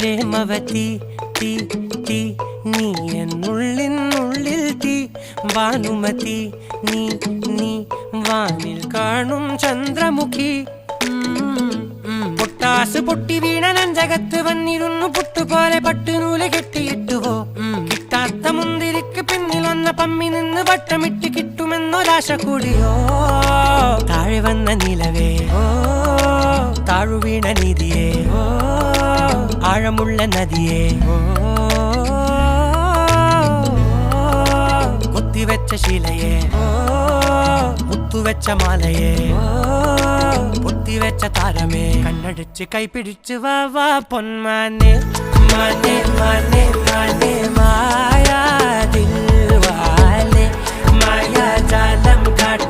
പ്രേമവതി തീ തീ നീ എന്നുള്ളിൽ തീ ഭാനുമതി നീ നീ വാനിൽ കാണും ചന്ദ്രമുഖി പൊട്ടാസ് പൊട്ടി വീണ നെഞ്ചകത്ത് വന്നിരുന്നു പുട്ടുപോലെ പട്ടുനൂല് കെട്ടിയിട്ടുവോ കിട്ടാത്ത മുന്തിരിക്ക് പിന്നിൽ വന്ന പമ്മി നിന്ന് വട്ടമിട്ട് കിട്ടുമെന്നൊരാശ കൂടിയോ താഴെ വന്ന നിലവേ താഴു വീണ നിധിയേ ആഴമുള്ള നദിയേ കൊത്തിവെച്ച ശിലയേ മുത്തുവെച്ച മാലയേ പൊത്തിവെച്ച താരമേ കണ്ണടിച്ച് കൈപിടിച്ച് വാ വാ പൊന്മാനെ മാനെ മാനെ മാനെ മായാ ദിൽവാലെ മായാ ജാലം കാട്ടി